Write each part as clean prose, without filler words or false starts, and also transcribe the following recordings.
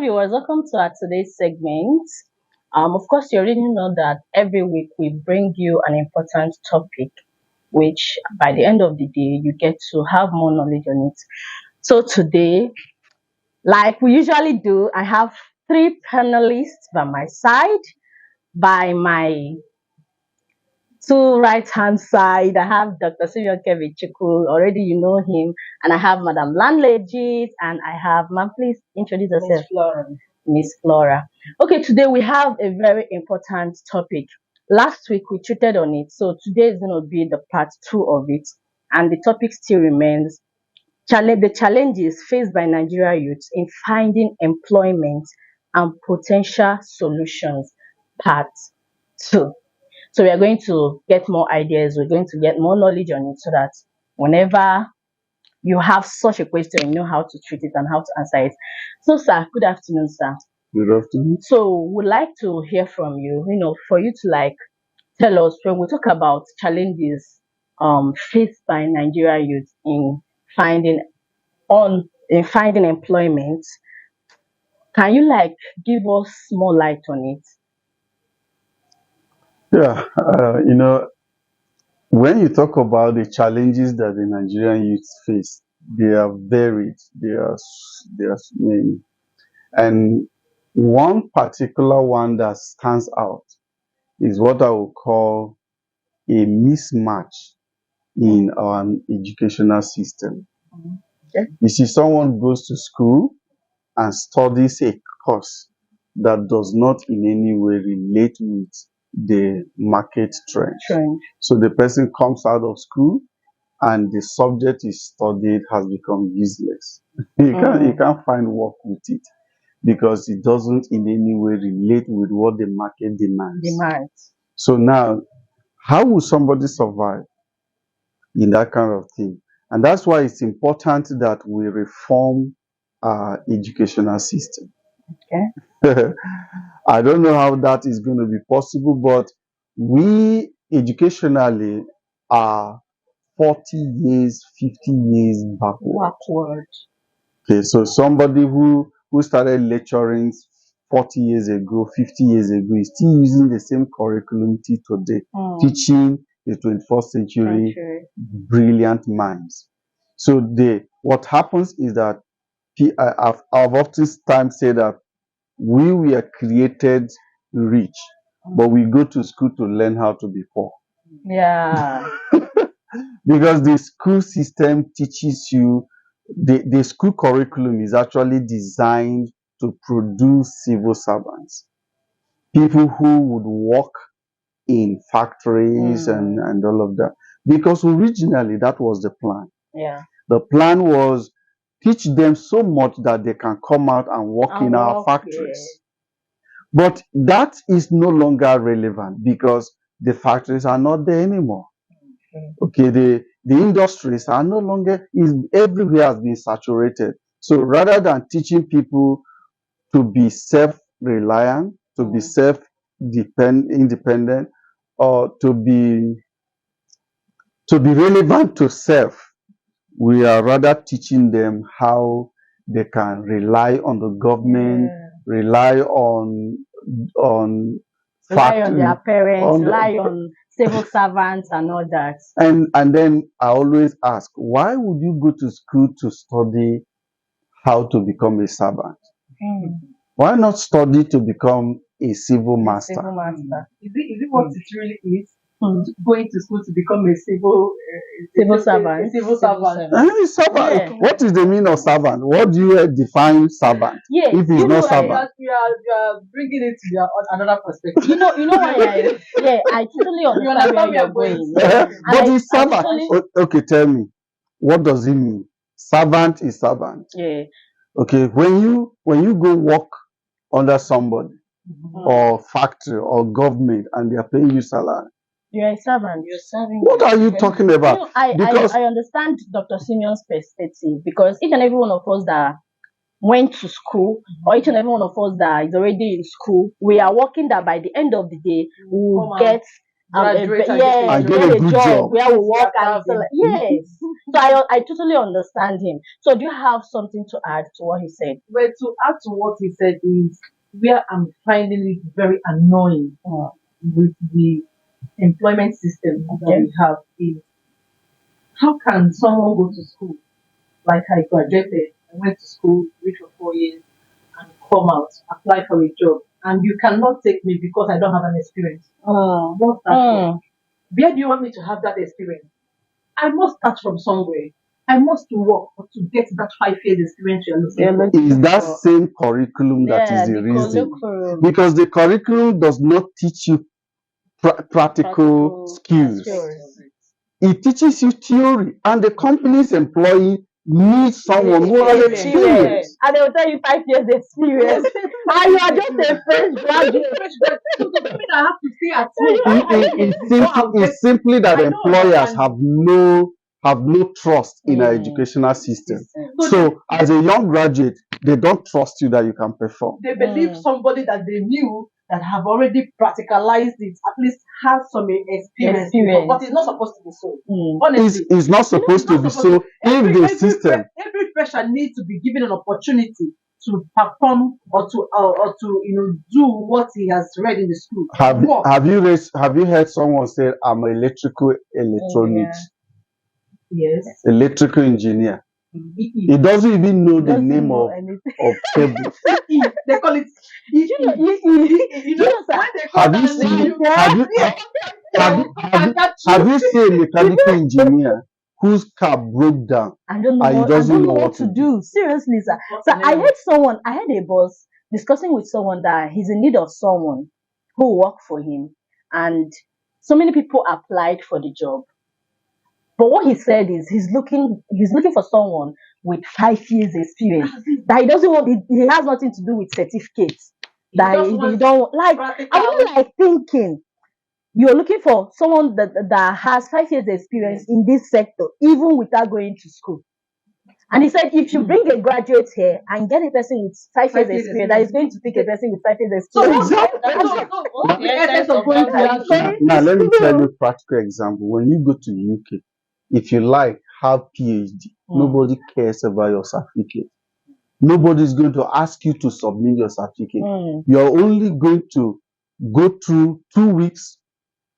viewers, welcome to our today's segment. Of course, you already know that every week we bring you an important topic, which by the end of the day, you get to have more knowledge on it. So today, like we usually do, I have three panelists by my side. By my two right hand side, I have Dr. Simeon Kevichuku. Already you know him, and I have Madam Landlegit, and I have, ma'am, please introduce yourself. Miss Flora. Okay, today we have a very important topic. Last week we treated on it, so today is going to be the part two of it, and the topic still remains the challenges faced by Nigeria youths in finding employment and potential solutions, part two. So we are going to get more ideas, we're going to get more knowledge on it so that whenever you have such a question, you know how to treat it and how to answer it. So, sir, good afternoon, sir. Good afternoon. So, we'd like to hear from you, for you to tell us when we talk about challenges faced by Nigeria youth in finding employment. Can you give us more light on it? Yeah, when you talk about the challenges that the Nigerian youth face, they are varied. They are many, and one particular one that stands out is what I would call a mismatch in our educational system. Okay. You see, someone goes to school and studies a course that does not in any way relate with the market trend. So the person comes out of school and the subject is studied has become useless. He can't find work with it because it doesn't in any way relate with what the market demands. So now, how will somebody survive in that kind of thing? And that's why it's important that we reform our educational system. Okay. I don't know how that is going to be possible, but we educationally are 40 years, 50 years backward. Okay, so somebody who started lecturing 40 years ago, 50 years ago, is still using the same curriculum today, teaching the 21st century brilliant minds. So what happens is that I've often times said that we were created rich, but we go to school to learn how to be poor. Yeah. Because the school system teaches you, the school curriculum is actually designed to produce civil servants, people who would work in factories and all of that. Because originally that was the plan. Yeah. The plan was teach them so much that they can come out and work in our factories. But that is no longer relevant because the factories are not there anymore. Okay, the industries are no longer, everywhere has been saturated. So rather than teaching people to be self-reliant, to be independent, or to be relevant to self, we are rather teaching them how they can rely on the government, rely on their parents, rely on civil servants and all that. And then I always ask, why would you go to school to study how to become a servant? Why not study to become a civil master? Is it what it really is? Going to school to become a civil servant. Yeah. What is the meaning of servant? What do you define servant? Yeah. If it's not servant, you are bringing it to another perspective. You know why? I totally understand where you're going. But it's servant. Okay, tell me, what does it mean? Servant is servant. Yeah. Okay, when you go work under somebody or factory or government and they are paying you salary, you're a servant. You're serving. What are you talking about? I understand Dr. Simeon's perspective because each and every one of us that went to school, or each and every one of us that is already in school, we are working that by the end of the day we will get Graduate and yes, and get get a a good job job. where we work and Yeah, so, yes. So I totally understand him. So do you have something to add to what he said? Well, to add to what he said is where I'm finding it very annoying with the employment system that Okay. we have is how can someone go to school like I graduated, I went to school, read for 4 years, and come out, apply for a job, and you cannot take me because I don't have an experience. What's that for? Where do you want me to have that experience? I must start from somewhere. I must work to get that 5 years experience you're looking for. Is that same curriculum that is the reason? Because the curriculum does not teach you practical skills. It teaches you theory, and the company's employee needs someone who has experience. And they will tell you 5 years experience. And you are just a fresh graduate. So the women I have to stay at home. It's simply that employers have no trust in our educational system. So as a young graduate, they don't trust you that you can perform. They believe somebody that they knew that have already practicalized it, at least has some experience. But it's not supposed to be so. Honestly, It's not supposed to be so. If the system, every fresher needs to be given an opportunity to perform or to do what he has read in the school. Have you heard someone say I'm an electrical electronics? Yes. Electrical engineer. He doesn't even know the name of cables. They call it. Have you seen a mechanical engineer whose car broke down and he doesn't know what to do? Seriously, sir. So I heard a boss discussing with someone that he's in need of someone who will work for him, and so many people applied for the job. But what he said is he's looking for someone with 5 years experience. That he doesn't want. He has nothing to do with certificates. That he don't like. I'm like thinking, you're looking for someone that has 5 years experience in this sector, even without going to school. And he said, if you bring a graduate here and get a person with 5 years experience, that is going to pick a person with 5 years experience. Now let me tell you a practical example. When you go to UK, if you have PhD, nobody cares about your certificate. Nobody is going to ask you to submit your certificate. You're only going to go through 2 weeks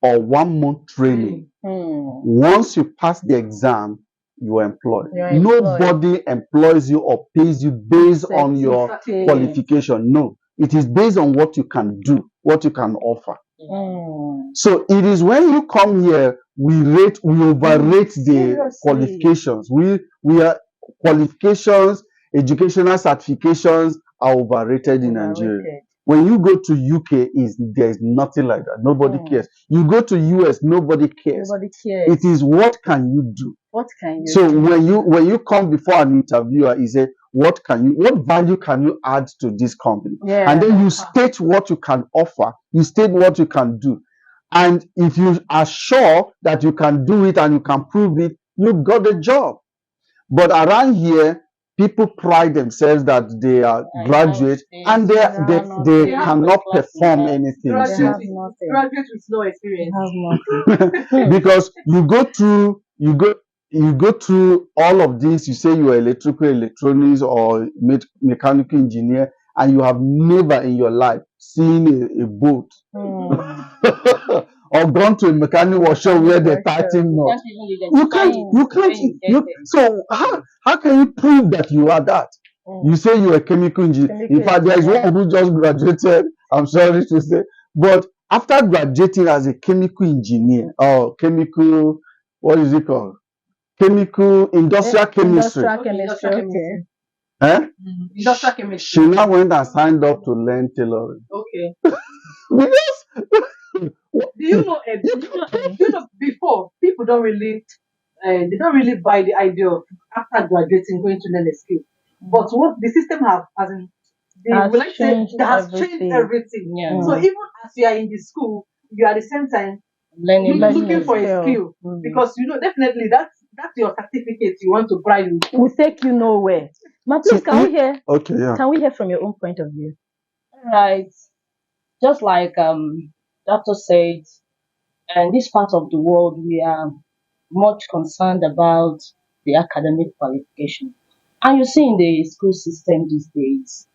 or 1 month training. Once you pass the exam, you are employed. Nobody employs you or pays you based on your qualification. No, it is based on what you can do, what you can offer. So it is when you come here, we overrate the qualifications. We are qualifications, educational certifications are overrated in Nigeria. When you go to UK, there's nothing like that. Nobody cares. You go to US, nobody cares. It is what can you do? So when you come before an interviewer, he say, what value can you add to this company? And then you state what you can offer. You state what you can do. And if you are sure that you can do it and you can prove it, you got the job. But around here, people pride themselves that they are graduates and they cannot perform anything. Graduates with no experience. Because you go through all of this, you say you are electrical electronics or mechanical engineer, and you have never in your life seen a boat or gone to a mechanic workshop where they tighten knots. So how can you prove that you are that? You say you are a chemical engineer. In fact, there is one who just graduated, I'm sorry to say, but after graduating as a chemical engineer or chemical, what is it called? Industrial chemistry. Industrial chemistry. She now went and signed up to learn tailoring. Okay. Do you know before people don't really buy the idea of after graduating going to learn a skill. But what the system has changed everything. Yeah. So even as you are in the school, you are at the same time looking for a skill because definitely that's your certificate you want to pride with. Will take you nowhere. Ma, please, can we hear? Okay, yeah. Can we hear from your own point of view? Right. Just like Doctor said, And this part of the world, we are much concerned about the academic qualification. And you see in the school system these days,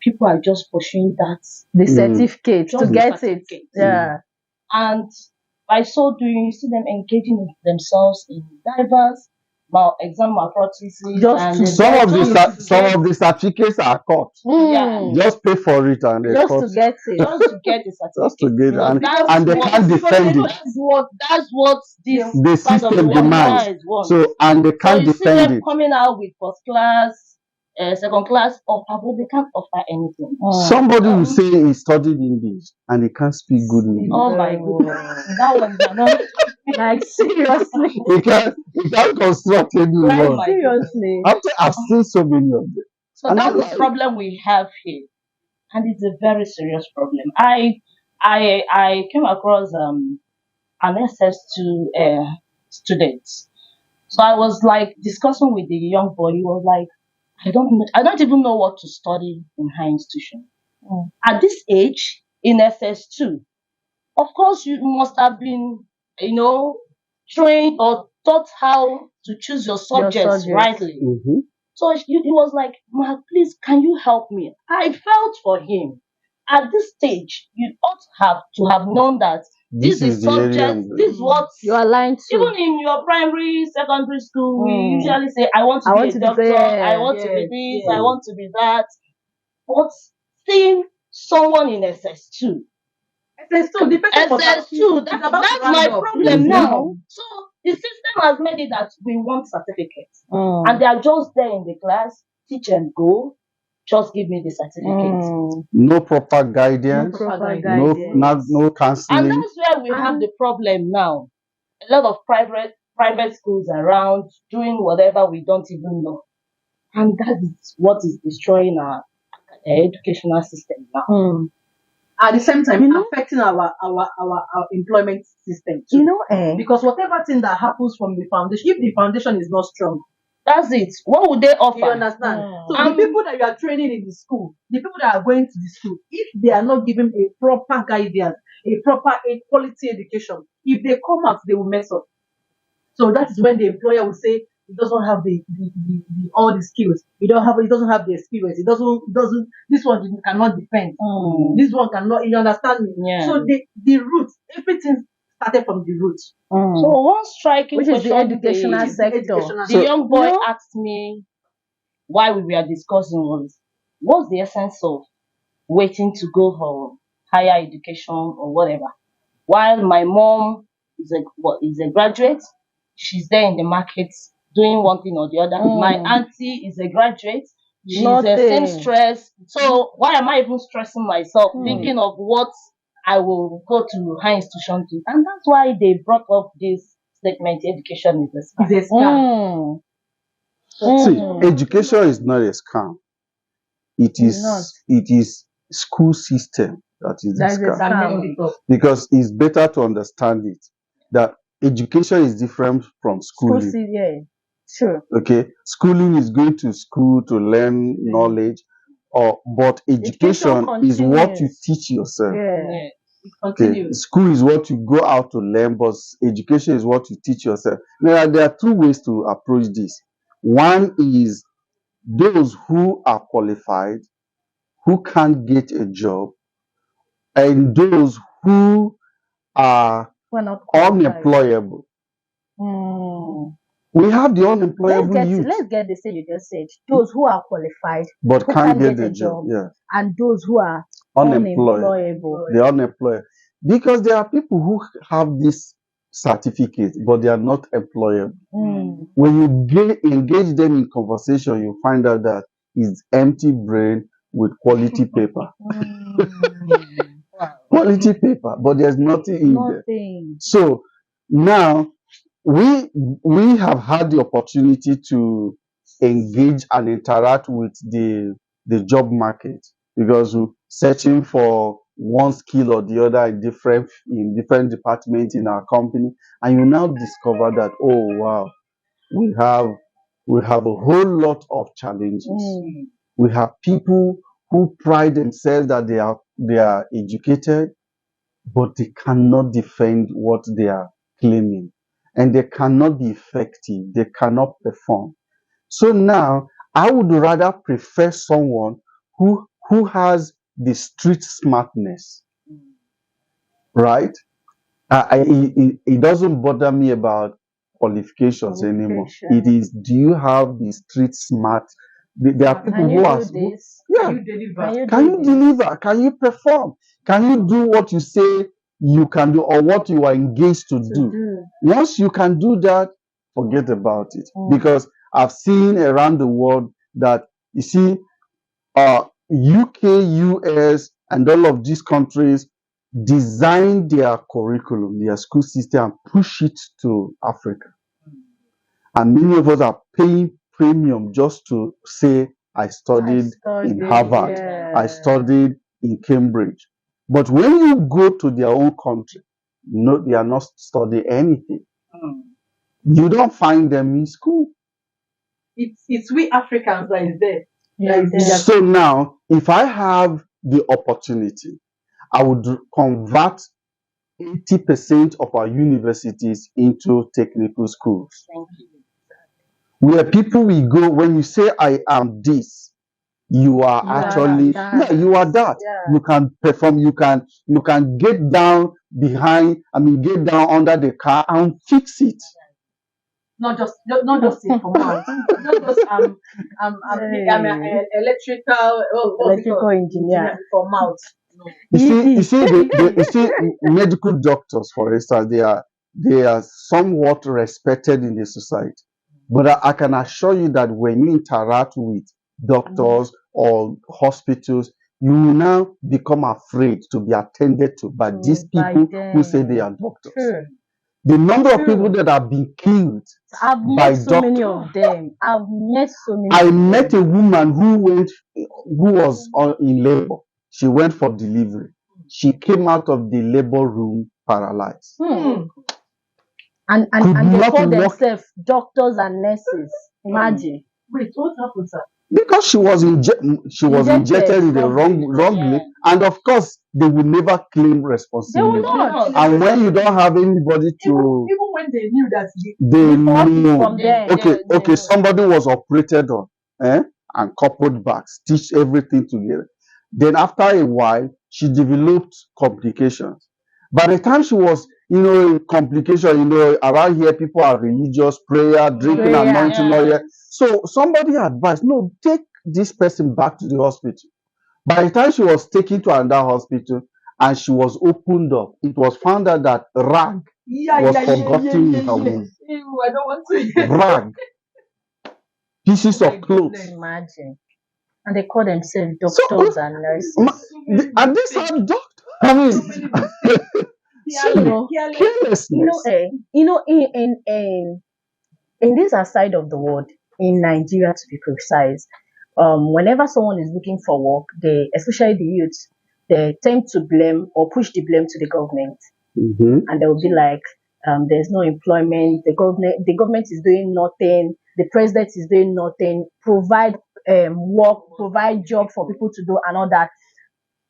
people are just pursuing that The Mm. certificate to just the get it. certificate. Yeah. And by so doing, you see them engaging themselves in diverse exam malpractices Just and to they Some get of the just to some get of the certificates are cut. Mm. Just pay for it and they Just cut. to get it. just to get the Just to certificate. get Because that's and they what can't defend it. that's what this The part of the system world demands. wants. So and they So can't you see defend them it. coming out with first class, second class offer, but they can't offer anything. Somebody will say he studied English and he can't speak good English. Oh my goodness, that one is another. Like seriously. He can't construct a new Oh one. my Seriously. I've seen so many of them. So And that's I'm the like, problem we have here, and it's a very serious problem. I came across an SS2 student. So I was like discussing with the young boy. He was like, I don't even know what to study in high institution. At this age, in SS2, of course, you must have been, trained or taught how to choose your subjects subject. rightly. mhm. So he was like, "Ma, please, can you help me?" I felt for him. At this stage, you ought to have known that This is the area subject, I'm going. this is what, You are lying to. even in your primary, secondary school, we Mm. usually say, I want to I be want a to be doctor, there. I want to be Yes, this, yes. I want to be that. But seeing someone in SS2, SS2, the person was SS2, it's that's about to my round up. problem Mhm. now. So the system has made it that we want certificates. Mm. And they are just there in the class, teach and go, just give me the certificate. Mm. No proper No guidance. proper No, guidance. no And counseling. that's where we have the problem now. A lot of private schools around doing whatever we don't even know. And that is what is destroying our educational system now. Mm. At the same time, You know- affecting our employment system too. You know, Because whatever thing that happens from the foundation, if the foundation is not strong, That's it. What would they offer? you understand? Mm. So the people that you are training in the school, the people that are going to the school, if they are not given a proper guidance, a quality education, if they come out, they will mess up. So that is when the employer will say he doesn't have the all the skills. He doesn't have the experience. He doesn't this one cannot defend. Mm. This one cannot, you understand me? Yeah. So the roots, everything started from the roots. So one striking Which is the question educational the, sector. Educational the young boy No. asked me while we were discussing was, what's the essence of waiting to go for higher education or whatever? While my mom is a graduate, she's there in the market doing one thing or the other. My auntie is a graduate, she's a Nothing. seamstress. So why am I even stressing myself thinking of what I will go to high institution to? And that's why they brought up this statement: education is a scam. It's a scam. See, education is not a scam. It is school system that is That is a a scam. That scam. messed it up. Because it's better to understand it that education is different from School schooling. yeah. Sure. Okay, schooling is going to school to learn knowledge, but education is what you continues. teach yourself. Yeah. Yeah. It Okay, continues. school is what you go out to learn, but education is what you teach yourself. Now, there are two ways to approach this. One is those who are qualified, who can't get a job, and those who are We're not qualified. unemployable. Mm. We have the unemployable youth, Let's get the thing you just said. Those who are qualified but who can't can't get get the a job. job. Yeah, and those who are unemployed. unemployable. The unemployed. Because there are people who have this certificate, but they are not employable. Mm. When you engage them in conversation, you find out that it's empty brain with quality paper. Quality paper, but there's nothing in there. Nothing. So now we have had the opportunity to engage and interact with the job market because we're searching for one skill or the other in different departments in our company, and you now discover that, oh wow, we have a whole lot of challenges. We have people who pride themselves that they are educated, but they cannot defend what they are claiming, and they cannot be effective. They cannot perform. So now, I would rather prefer someone who has the street smartness, right? It doesn't bother me about qualifications anymore. It is, do you have the street smart? There are people Can who you are, do this? yeah, Can you deliver? Can you can do you this? deliver? Can you perform? Can you do what you say you can do or what you are engaged to To do? do. Once you can do that, forget about it. Mm. Because I've seen around the world that, you see, UK, US, and all of these countries design their curriculum, their school system, and push it to Africa. And many of us are paying premium just to say, I studied in Harvard, I studied in Cambridge. But when you go to their own country, no, they are not studying anything. You don't find them in school. It's we Africans that is there. Yeah, That is there. So now, if I have the opportunity, I would convert 80% of our universities into technical schools, Thank you. where people will go. When you say I am this, you are You are actually, that. yeah, you are that. Yeah. You can perform. You can get down behind. Get down under the car and fix it. Not just in command. Not just I'm an electrical Electrical engineer. for mouth. No. You see, medical doctors, for instance, they are somewhat respected in the society. But I can assure you that when you interact with doctors or hospitals, you will now become afraid to be attended to by these by people who say them. they are doctors. True. The number of True. people that have been killed I've by met so many doctors. of them. I've met so many. I of met them. a woman who was in labor. She went for delivery. She came out of the labor room paralyzed. And Could they not call walk themselves doctors and nurses. Imagine. Wait, what happened, sir? because she was injected in the wrongly, and of course they will never claim They will responsibility. not. And when you don't have anybody to, Even when they knew that they Report it know. from them. Okay, somebody was operated on, and coupled back, stitched everything together. Then after a while, she developed complications. By the time she was, complication, around here people are religious, prayer, drinking, Prayer, anointing oil. So somebody advised, no, take this person back to the hospital. By the time she was taken to another hospital and she was opened up, it was found out that rag was forgotten in her womb. Ew, I don't want to. Rag, pieces Oh my of clothes. goodness. Imagine. And they call themselves So, doctors and nurses. and these are doctors. I mean, carelessness. In this side of the world, in Nigeria to be precise, whenever someone is looking for work, especially the youth, they tend to blame or push the blame to the government, and they will be like, "There's no employment. The government is doing nothing. The president is doing nothing. Provide work, provide job for people to do, and all that."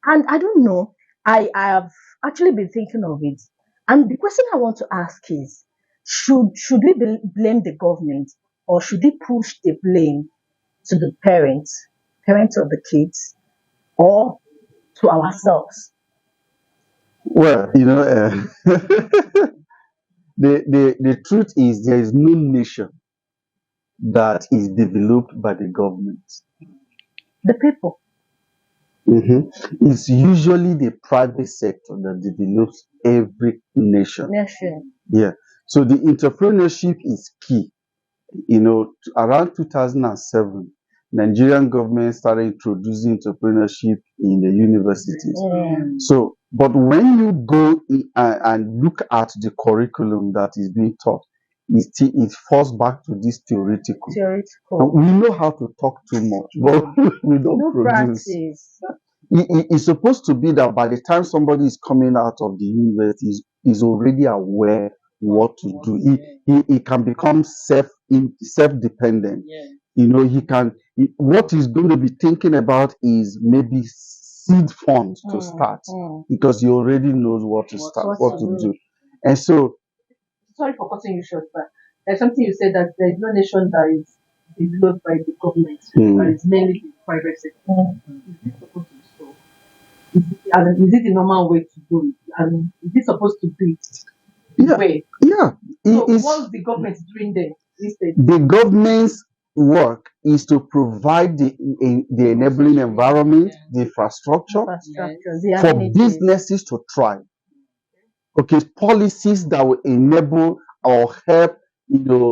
And I don't know. I have actually been thinking of it, and the question I want to ask is: should we blame the government, or should we push the blame to the parents of the kids, or to ourselves? Well, the truth is there is no nation that is developed by the government. The people. It's usually the private sector that develops every nation. Yeah. So the entrepreneurship is key. Around 2007, Nigerian government started introducing entrepreneurship in the universities. So, but when you go and look at the curriculum that is being taught, it falls back to this theoretical. And we know how to talk too much, but we don't produce. Practice. It's supposed to be that by the time somebody is coming out of the university, is already aware what to do. He can become self-dependent. He can. What he's going to be thinking about is maybe seed fund to Mm, start mm. because he already knows what to start, What what to to do. do. And so, Sorry for cutting you short, but there's something you said that there's no nation that is developed by the government, that is mainly the private sector. Is this supposed to be so? Is it the normal way to do it? And is it supposed to be the yeah, way? yeah, So it is. what's the government doing there instead? The government's work is to provide the enabling environment, the infrastructure Infrastructure, the for amenities. businesses to thrive. Okay, policies that will enable or help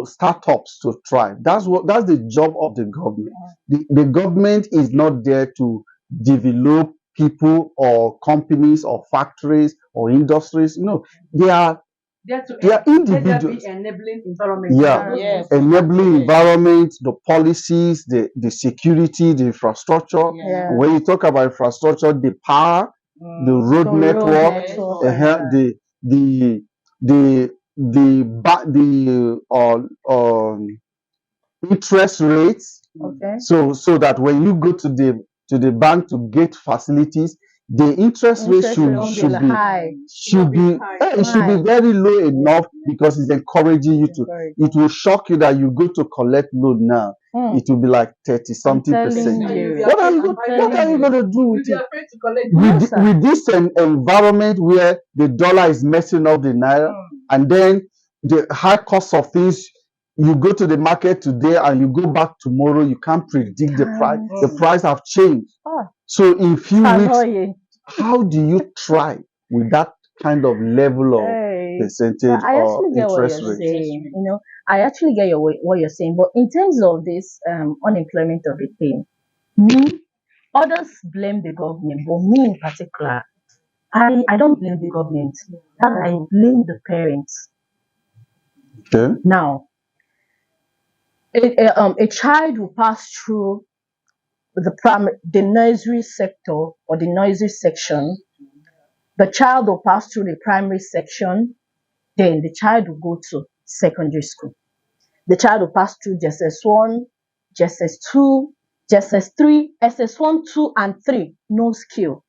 startups to thrive. That's the job of the government. The government is not there to develop people or companies or factories or industries. No, they are There to they are let there individuals. be enabling environment. Yeah, Yes. enabling environment, the policies, the security, the infrastructure. Yeah. When you talk about infrastructure, the power, the road The road network, network, the interest rates. Okay. So that when you go to the bank to get facilities, the interest rate Interest rate should will be high. should be it should be High. very low enough because it's encouraging you to. Very It will shock you that you go to collect loan now. Mm. It will be like 30 something telling percent. you. What are you I'm what are you going to do You'll with be it? afraid to collect. Yes, With, sir. with this environment where the dollar is messing up the naira, and then the high cost of things, you go to the market today and you go back tomorrow, you can't predict the price. The price have changed. Oh, So in few weeks, annoying. how do you try with that kind of level of Hey. percentage But I or actually get what interest you're rate? saying. I actually get what you're saying. But in terms of this unemployment of a thing, me, others blame the government, but me in particular, I don't blame the government. I blame the parents. Okay. Now, a child will pass through the nursery sector or the nursery section. The child will pass through the primary section, then the child will go to secondary school. The child will pass through JSS1, JSS2, JSS3, SS1, 2, and 3, no skill.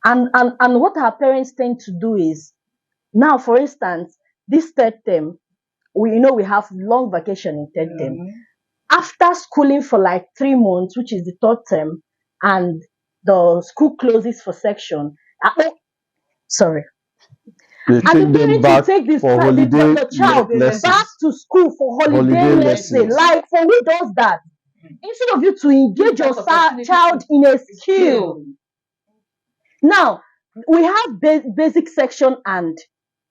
And what our parents tend to do is, now, for instance, this third term, we have long vacation in third term. After schooling for like 3 months, which is the third term, and the school closes for section, sorry. They And take the them parents will back take this for the child lessons. back to school for holiday Holiday lesson. lessons. Like, for who does that? Instead of you to engage your child in a skill. Now, we have basic section and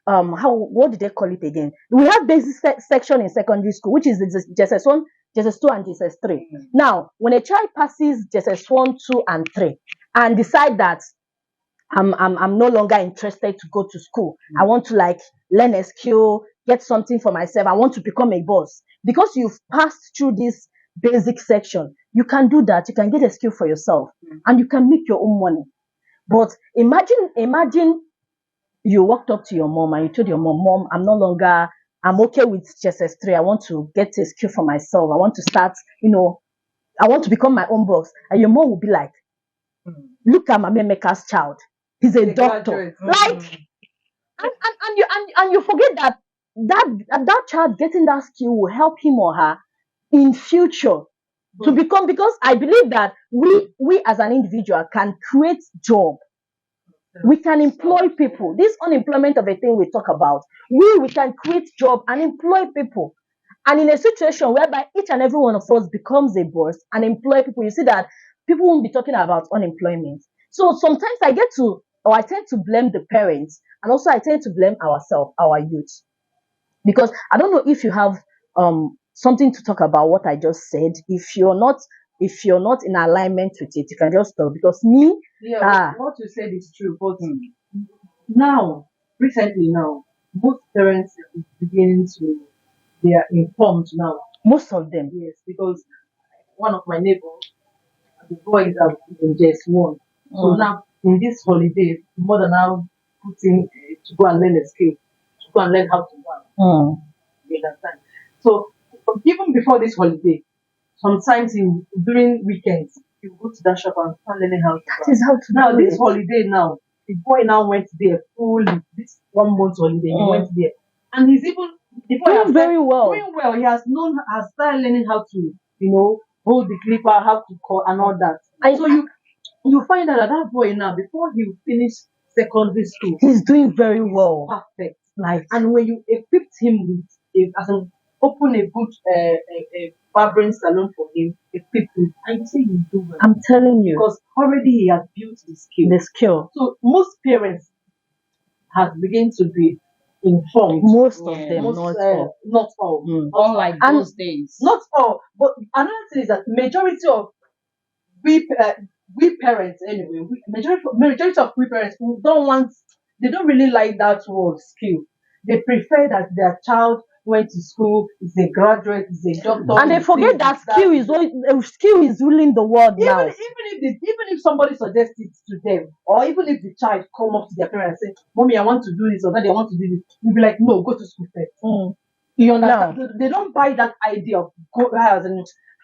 what did they call it again? We have basic section in secondary school, which is the JSS1, JSS2, and JSS3. Now, when a child passes JSS1, 2, and 3 and decide that I'm no longer interested to go to school, I want to like learn a skill, get something for myself, I want to become a boss. Because you've passed through this basic section, you can do that. You can get a skill for yourself and you can make your own money. But imagine you walked up to your mom and you told your mom, I'm okay with JSS3. I want to get a skill for myself. I want to start, I want to become my own boss. And your mom will be like, look at Mama Emeka's child. He's a doctor. Like, and you forget that child getting that skill will help him or her in future to become, because I believe that we as an individual can create job. We can employ people. This unemployment of a thing we talk about, we can create job and employ people. And in a situation whereby each and every one of us becomes a boss and employ people, you see that people won't be talking about unemployment. So sometimes I tend to blame the parents, and also I tend to blame ourselves, our youth. Because I don't know if you have something to talk about what I just said. If you're not in alignment with it, you can just talk. Because me, what you said is true, but recently, most parents are beginning to, they are informed now. Most of them. Yes, because one of my neighbors, the boys are in JS1. So now, in this holiday, the mother now puts in to go and learn a skill, to go and learn how to run. You understand? So, even before this holiday, sometimes during weekends, you go to that shop and start learning how to That buy. is how to Now do this it. holiday now, the boy now went there fully. This 1 month holiday, he Mm. went there, and he's even the boy has Doing very well. doing well. He has started learning how to, hold the clipper, how to cut, and all that. I- So you find out that boy now, before he finished secondary school, He's doing very well. perfect. Like, And when you equipped him with open a good a barbering salon for him, equipped with, I say you do well. I'm telling you, Because already he has built the skill. the skill. So most parents have begun to be informed. Most of Yeah. them, Most, not all. not all. Mm. Unlike And- those days. Not all. But another thing is that majority of we parents anyway, majority of we parents who they don't really like that word skill. They prefer that their child went to school, is a graduate, is a doctor. And they is forget this, that is skill is ruling the world even now. even if somebody suggests it to them, or even if the child come up to their parents and say, "Mommy, I want to do this," or "Daddy, I want to do this," you'll be like, "No, go to school first." Mm. You understand? They don't buy that idea of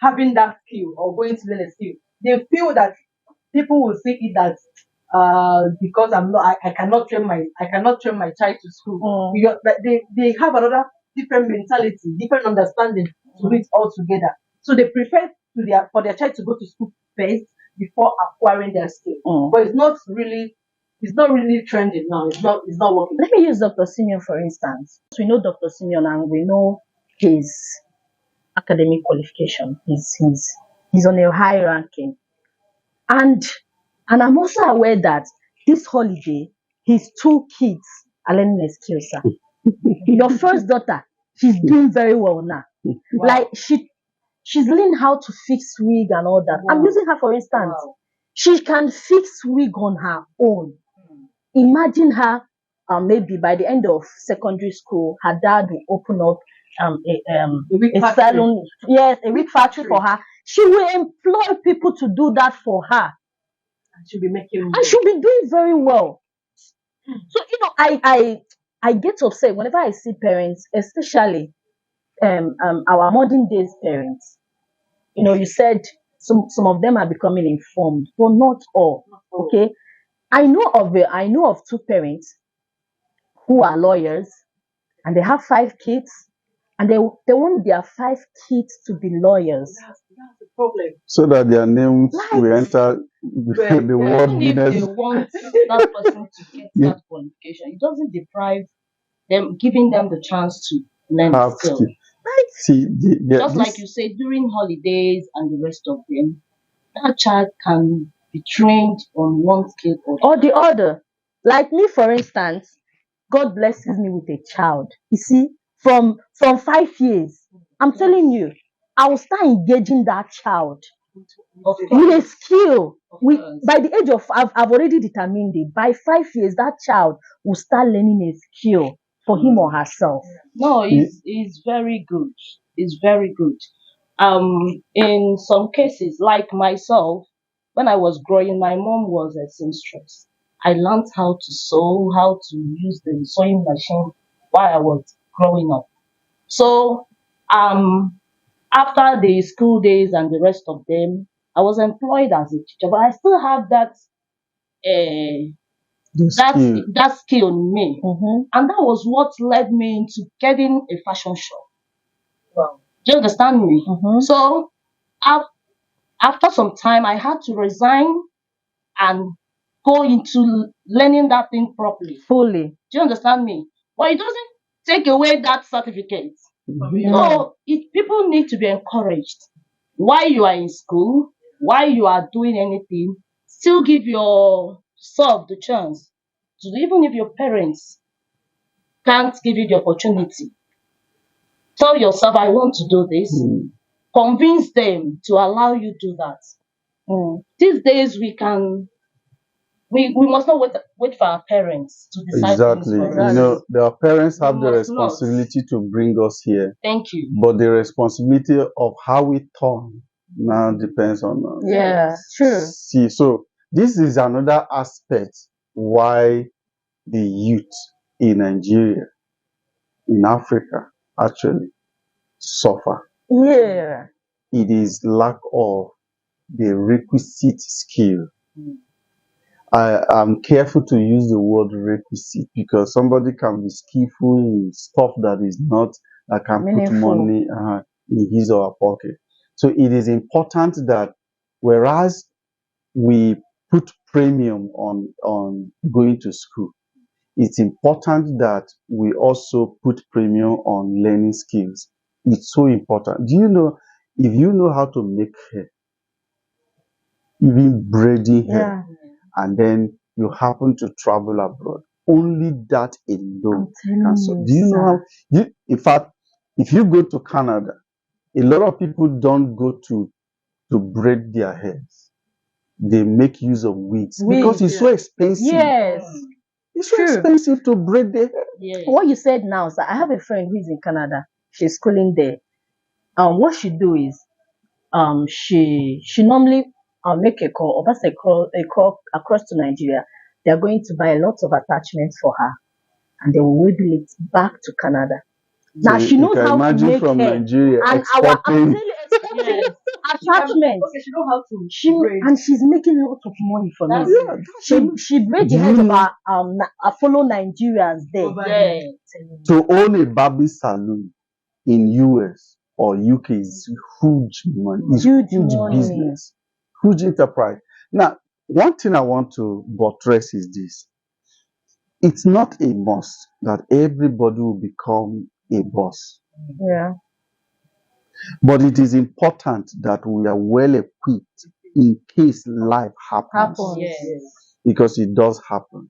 having that skill or going to learn a skill. They feel that people will see it that because I cannot train my child to school. Mm. But they have another different mentality, different understanding to it altogether. So they prefer for their child to go to school first before acquiring their skill. Mm. But it's not really trending now. It's not working. Let me use Dr. Simeon for instance. We know Dr. Simeon and we know his academic qualification. He's on a high ranking. And I'm also aware that this holiday, his 2 kids are learning a skill, sir. Your first daughter, she's doing very well now. Like she's learning how to fix wig and all that. I'm Wow. using her for instance. Wow. She can fix wig on her own. Imagine her, maybe by the end of secondary school, her dad will open up wig a factory. salon, yes, a wig factory for her. She will employ people to do that for her, I should be making and she'll be doing very well. So I get upset whenever I see parents, especially our modern days parents. You said some of them are becoming informed, but not all. Okay, I know of 2 parents who are lawyers, and they have 5 kids, and they want their 5 kids to be lawyers. That's the problem. so that their names Right. will enter Right, the right. world Even if they Guinness. want that person to get Yeah. that qualification, it doesn't deprive them, giving them the chance to learn the Have skill. skill. See, Just like you say, during holidays and the rest of them, that child can be trained on one skill Or the other. Like me, for instance, God blesses me with a child. You see, from 5 years, I'm telling you, I will start engaging that child Of with a course. skill. Of With course. by the age of I've already determined it. By 5 years, that child will start learning a skill for him or herself. No, it's very good. It's very good. In some cases, like myself, when I was growing, my mom was a seamstress. I learned how to sew, how to use the sewing machine while I was growing up. So, after the school days and the rest of them, I was employed as a teacher, but I still have uh, The skill. that skill in me. Mm-hmm. And that was what led me into getting a fashion shop. Wow. Do you understand me? Mm-hmm. So after some time, I had to resign and go into learning that thing properly. Fully. Do you understand me? But it doesn't take away that certificate. So people need to be encouraged. While you are in school, while you are doing anything, still give yourself the chance to, even if your parents can't give you the opportunity. Tell yourself, I want to do this. Convince them to allow you do that. These days we must not wait for our parents to decide Exactly. things for us. You know, the parents have We the must not. responsibility to bring us here, Thank you. but the responsibility of how we turn now depends on us. Yeah, true. See, so this is another aspect why the youth in Nigeria, in Africa, actually suffer. Yeah. It is lack of the requisite skill. I'm careful to use the word requisite because somebody can be skillful in stuff that is not, that can put Meaningful. money in his or her pocket. So it is important that whereas we put premium on going to school, it's important that we also put premium on learning skills. It's so important. Do you know, if you know how to make hair, even braiding hair, and then you happen to travel abroad, only that alone can solve. Do you know how? In fact, if you go to Canada, a lot of people don't go to braid their hairs. They make use of wigs because it's so expensive. Yes. It's so True. expensive to braid their hair. Yeah. What you said now, sir, I have a friend who is in Canada. She's schooling there. What she do is, she normally make a call, or pass a call across to Nigeria. They are going to buy a lot of attachments for her, and they will wheel it back to Canada. Now So she you knows can how to imagine make from hair, Nigeria and I'm exporting. telling you, exporting attachments. Okay, she know how to She braid. and she's making lots of money from it. That's She braid Do the head you of know- her fellow Nigerians there. Over Yeah. To own a barber salon in US or UK is huge money. It's Huge huge money. business, huge enterprise. Now, one thing I want to buttress is this: it's not a must that everybody will become a boss, Yeah. but it is important that we are well equipped in case life happens, Yes. because it does happen.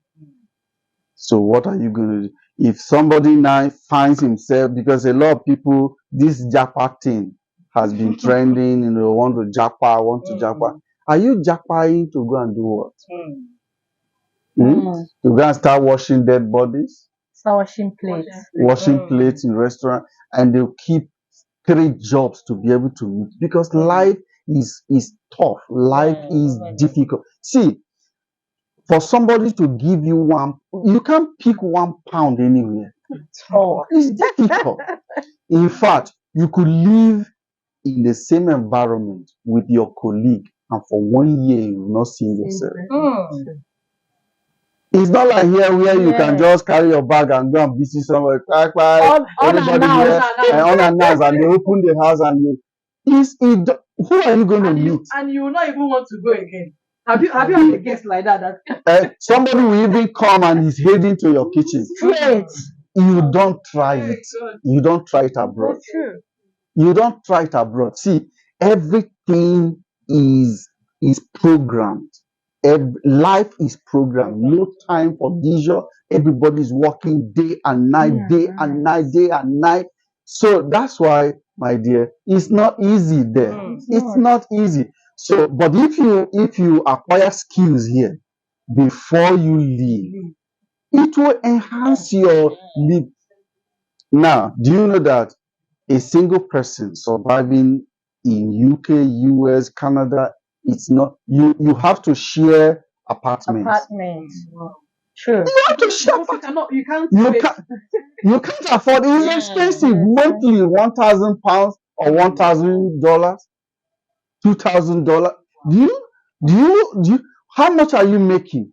So what are you going to do? If somebody now finds himself, because a lot of people, this Japa thing has been trending, want to Japa, want to Japa. Are you Japaing to go and do what? To go and start washing dead bodies, Start washing plates. washing plates in restaurant, and they'll keep 3 jobs to be able to meet, because life is tough. Life is difficult. See, for somebody to give you you can't pick £1 anywhere. Oh, It's difficult. In fact, you could live in the same environment with your colleague, and for 1 year you've not seen yourself. It's not like here where you can just carry your bag and go and visit somewhere. Everybody here unannounced, and they open the house and who are you going to meet? And you will not even want to go again. Have you had a guest like that? Somebody will even come and is heading to your kitchen. You don't try it. You don't try it abroad. true. You don't try it abroad. See, everything is programmed. Life is programmed. No time for leisure. Everybody's working day and night, day and night, day and night. So that's why, my dear, it's not easy there. It's not easy. So, but if you acquire skills here before you leave, it will enhance your life. Now, do you know that a single person surviving in UK, US, Canada, it's not, you have to share apartments. True. You have to share You cannot. You can't. you can't afford it. It's expensive. Monthly, £1,000 or $1,000, $2,000. Do you how much are you making?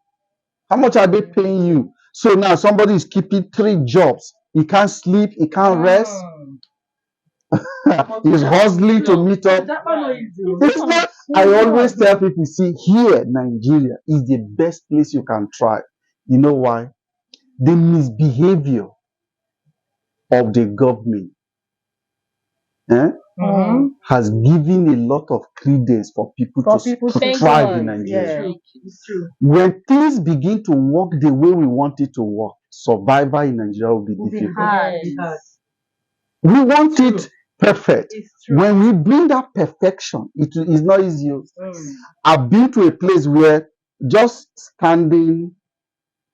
How much are they paying you? So now somebody is keeping 3 jobs. He can't sleep, he can't rest. He's hustling to meet up. It's not, I always tell people, see, here, Nigeria is the best place you can try. You know why? The misbehavior of the government has given a lot of credence for people to thrive in Nigeria. It's true. When things begin to work the way we want it to work, survival in Nigeria will be difficult. We want it perfect. It's true. When we bring that perfection, it is not easy. I've been to a place where just standing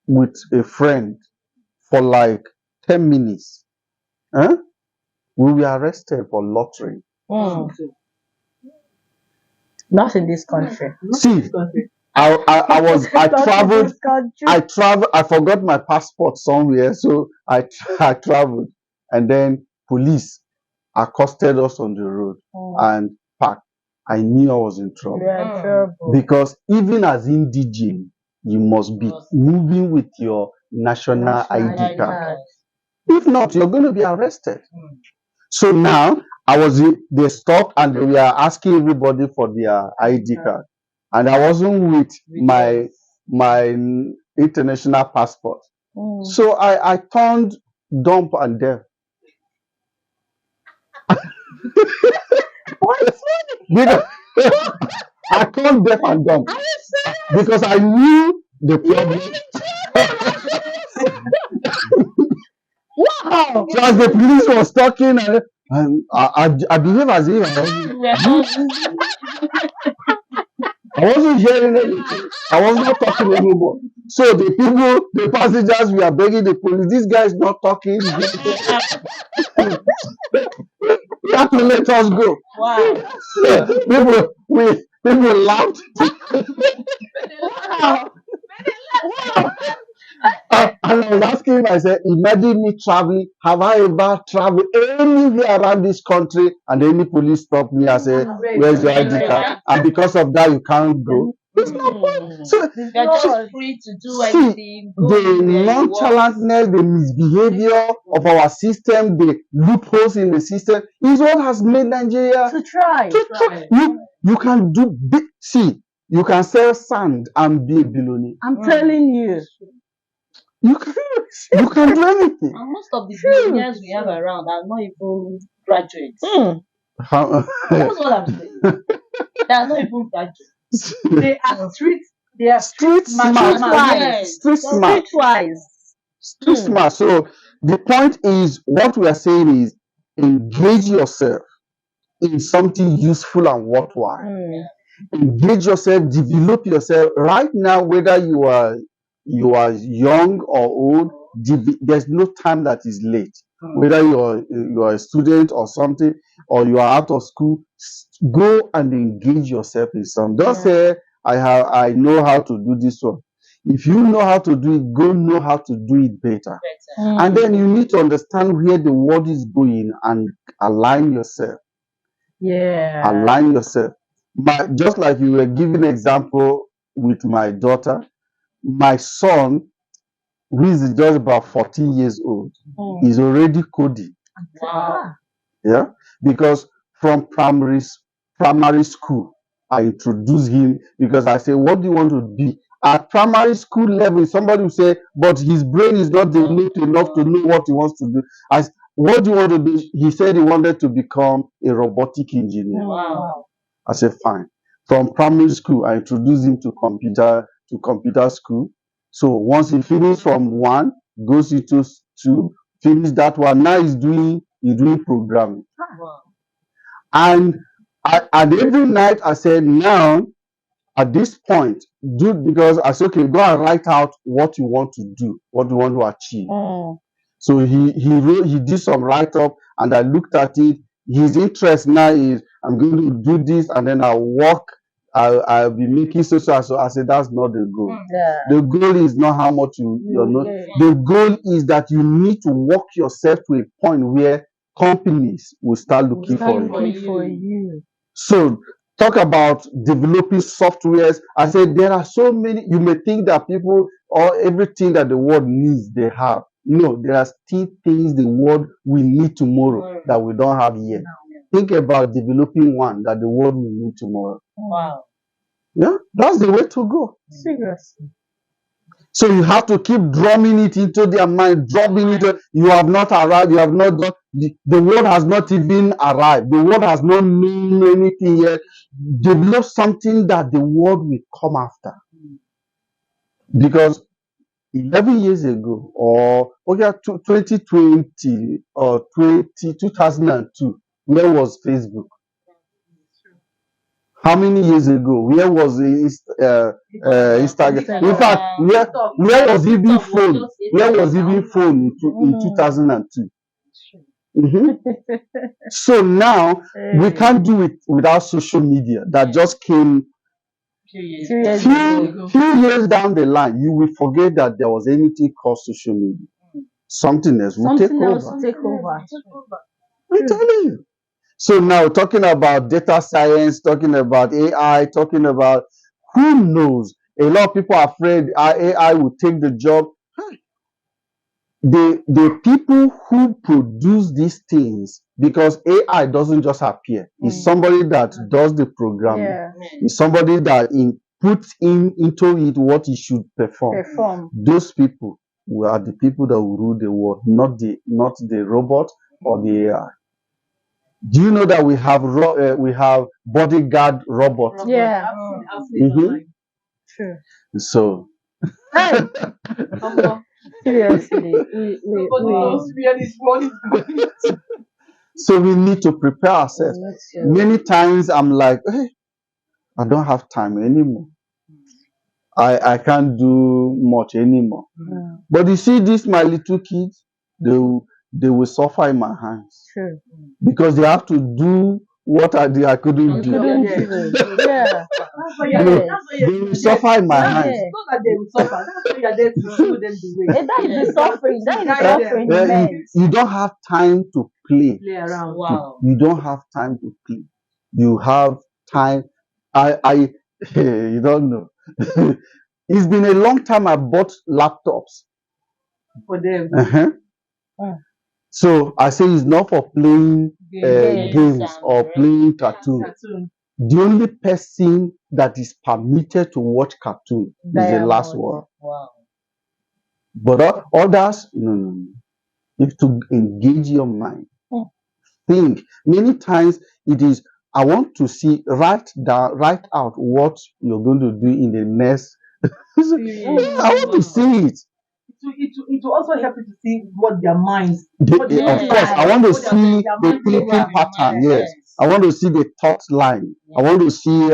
with a friend for like 10 minutes, we were arrested for loitering. Not in this country. See, I traveled, I forgot my passport somewhere, so I traveled, and then police accosted us on the road and parked. I knew I was in trouble. Yeah, trouble. Because even as indigene, you must be moving with your national ID card. If not, you're going to be arrested. So now they stopped and they were asking everybody for their ID card, and I wasn't with my international passport. So I turned dumb and deaf. Because I turned deaf and dumb because I knew the problem. Wow. So as the police was talking, and I behave as if I wasn't hearing anything. I was not talking anymore. So the passengers were begging the police, this guy is not talking. You have to let us go. Wow. People laughed. And I was asking him, I said, imagine me traveling. Have I ever traveled anywhere around this country and any police stop me and say, where's your ID card? And because of that, you can't go. It's not fun. So You're just free to do see, anything. Go the anywhere you want. nonchalantness, the misbehavior of our system, the loopholes in the system is what has made Nigeria To try. You can do big. See, you can sell sand and be a billionaire. I'm telling you. You can do anything. And most of the billionaires we have around are not even graduates. That's what I'm saying. They are not even graduates. They are Street smart. Yes. Street smart. Streetwise. Street smart. So the point is, what we are saying is, engage yourself in something useful and worthwhile. Engage yourself, develop yourself. Right now, whether you are young or old, there's no time that is late. Whether you are a student or something, or you are out of school, go and engage yourself in something. Don't say, I know how to do this one. If you know how to do it, go know how to do it better. And then you need to understand where the world is going and align yourself. Yeah. Align yourself. Just like you were giving example with my daughter, my son, who is just about 14 years old, is already coding. Wow. Yeah, because from primary school, I introduced him because I say, what do you want to be? At primary school level, somebody will say, but his brain is not developed enough to know what he wants to do. What do you want to be? He said he wanted to become a robotic engineer. Wow. I said, fine. From primary school, I introduced him to computer school. So once he finished from 1, goes into 2, finish that one. Now he's doing programming. Wow. And every night I said, now at this point, because I said, okay, go and write out what you want to do, what you want to achieve. So he did some write up, and I looked at it. His interest now is, I'm going to do this, and then I'll be making so. I said, that's not the goal. Yeah. The goal is not how much you know. The goal is that you need to work yourself to a point where companies will start looking for you. So talk about developing softwares. I said there are so many. You may think that people or everything that the world needs, they have. No, there are still things the world will need tomorrow that we don't have yet. Think about developing one that the world will need tomorrow. Wow. Yeah, that's the way to go. Seriously. So you have to keep drumming it into their mind, dropping it. You have not arrived. You have not got the world has not even arrived. The world has not known anything yet. Develop something that the world will come after. Because 11 years ago, or 2020 or 2002, where was Facebook? How many years ago? Where was Instagram? In fact, where was even phone? Where was even phone in 2002? So now we can't do it without social media that just came. Few years down the line, you will forget that there was anything called social media. Something else will take over. Take over. I'm telling you. So now talking about data science, talking about AI, talking about who knows? A lot of people are afraid AI will take the job. The people who produce these things, because AI doesn't just appear. It's somebody that does the programming. Yeah. It's somebody that puts into it what it should perform. Perform. Those people are the people that will rule the world, not the robot or the AI. Do you know that we have bodyguard robots? Yeah. I've seen it Mhm. online. True. So Hey, Omo, seriously, nobody knows where this money is going. so we need to prepare ourselves. Many times I'm like, hey, I don't have time anymore. I can't do much anymore. But you see, these my little kids, they will suffer in my hands True. because they have to do what I couldn't do. Couldn't Yeah. do. Yeah. That's why You know, they will suffer in my hands. It's not that they will suffer. That's why you're there to show them the way. Eh, that is the suffering. That is the Guide them. suffering Yeah, immense. you don't have time to play. Play around. You don't have time to play. You have time. I you don't know. It's been a long time I bought laptops. For them. Uh-huh. Mm. So I say it's not for playing games or playing cartoon. Cartoon. The only person that is permitted to watch cartoon is the last one. Wow. But others, no. You have to engage your mind. Think. Many times it is, I want to see, write out what you're going to do in the next. I want to see it. It will also help you to see what their minds. Of what they course, like, I want to what their see the mind thinking program. pattern. Yes, I want to see the thought line. I want to see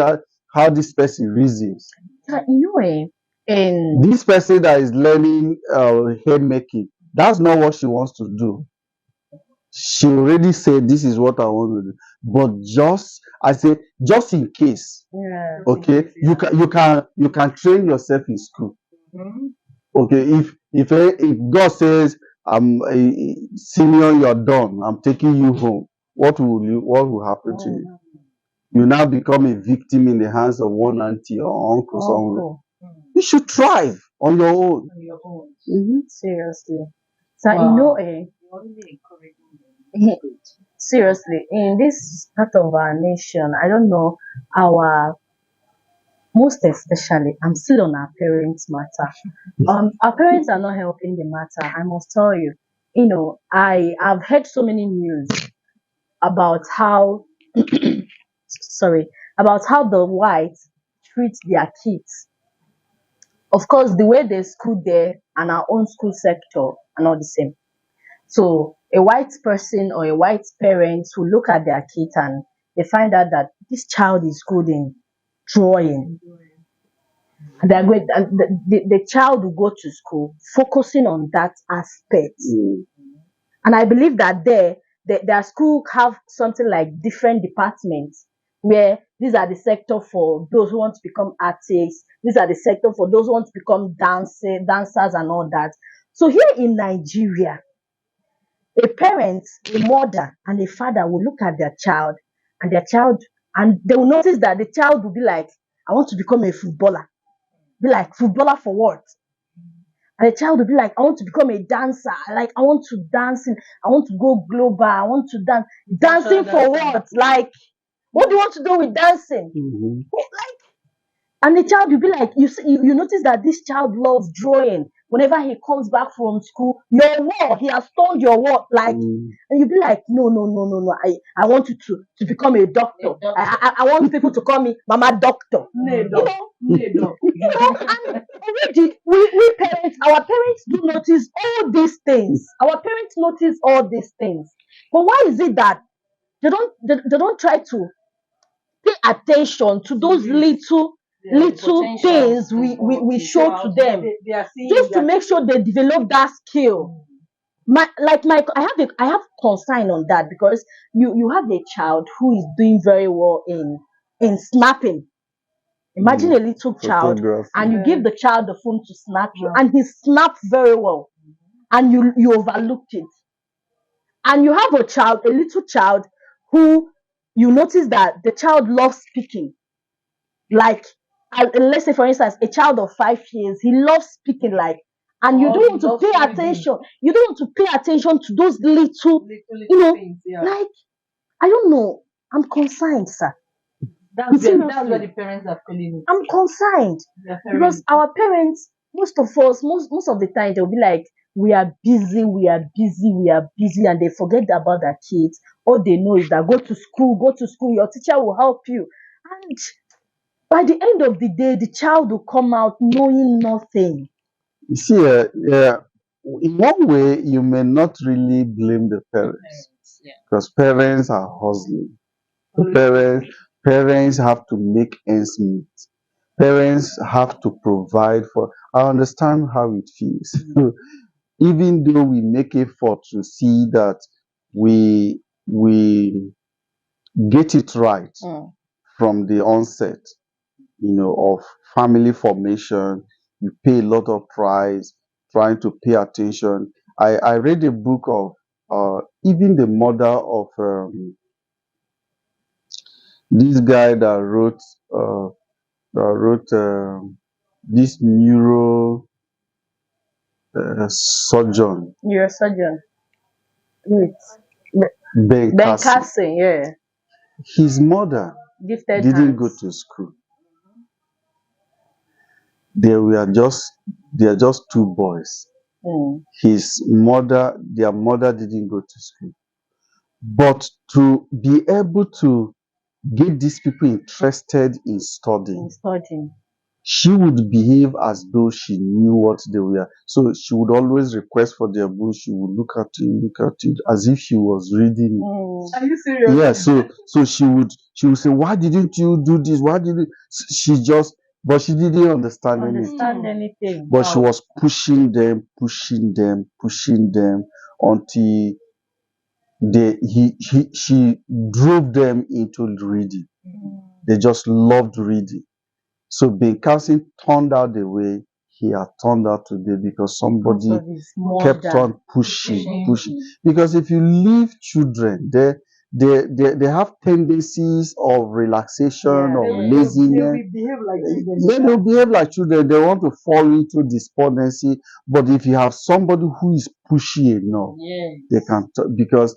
how this person reasons. You know, in This person that is learning hair making, that's not what she wants to do. She already said this is what I want to do. But just in case, yeah. okay, you can train yourself in school. Mhm. Okay, if God says I'm a senior, you're done, I'm taking you home, what will happen to you? You now become a victim in the hands of one auntie or uncle somewhere. You should thrive on your own. On your own. Seriously. So Wow. you know, You're really encouraging them. seriously, in this part of our nation, I don't know, most especially, I'm still on our parents' matter. Our parents are not helping the matter. I must tell you. You know, I've heard so many news about how, sorry, about how the whites treat their kids. Of course, the way they school there and our own school sector are not the same. So a white person or a white parent will look at their kid and they find out that this child is good in drawing. And they're going, and the child will go to school focusing on that aspect. And I believe that their school have something like different departments where these are the sector for those who want to become artists. These are the sector for those who want to become dancers and all that. So here in Nigeria, a parent, a mother, and a father will look at their child, and they will notice that the child will be like, I want to become a footballer. Be like, footballer for what? And the child will be like, I want to become a dancer. Like, I want to dance I want to go global. I want to dance. Dancing for what? Like, what do you want to do with dancing? Like, and the child will be like, you notice that this child loves drawing. Whenever he comes back from school, your wall, he has turned your wall. Like, and you'll be like, no. I want you to become a doctor. I want people to call me Mama Doctor. You know, and already we parents, our parents do notice all these things. Our parents notice all these things. But why is it that they don't try to pay attention to those little things we show to them, They are seeing just to that. make sure they develop that skill. I have concern on that, because you have a child who is doing very well in snapping. Imagine a little child, Photography. and you give the child the phone to snap you, and he snapped very well, and you overlooked it. And you have a little child who you notice that the child loves speaking. Like, let's say, for instance, a child of 5 years, he loves speaking, like, and you Or don't he want to loves pay reading. attention. You don't want to pay attention to those little, Little know, things, yeah. like, I don't know. I'm concerned, sir. That's where Seriously. the parents are feeling it. I'm concerned Their because parents. our parents, most of us, most of the time, they'll be like, we are busy, and they forget about their kids. All they know is that go to school, your teacher will help you. And by the end of the day, the child will come out knowing nothing. You see, in one way, you may not really blame the parents Yeah. because parents are hustling. Totally. Parents have to make ends meet. Parents have to provide for. I understand how it feels. Even though we make effort to see that we get it right from the onset, of family formation, you pay a lot of price trying to pay attention. I read a book of even the mother of this guy that wrote this neuro surgeon, Neurosurgeon. Wait. Ben Ben Carson. Carson, yeah. His mother Gifted didn't go hands. to school. They are just two boys. Their mother didn't go to school. But to be able to get these people interested in studying, she would behave as though she knew what they were. So she would always request for their book. She would look at it as if she was reading it. Are you serious? Yeah, so she would say, why didn't you do this? Why did it? But she didn't understand anything. But she was pushing them until she drove them into reading. They just loved reading. So Ben Carson turned out the way he had turned out today because somebody kept on pushing. Because if you leave children, they have tendencies of relaxation, of laziness. They'll behave like children. They want to fall into despondency. But if you have somebody who is pushy enough, they can because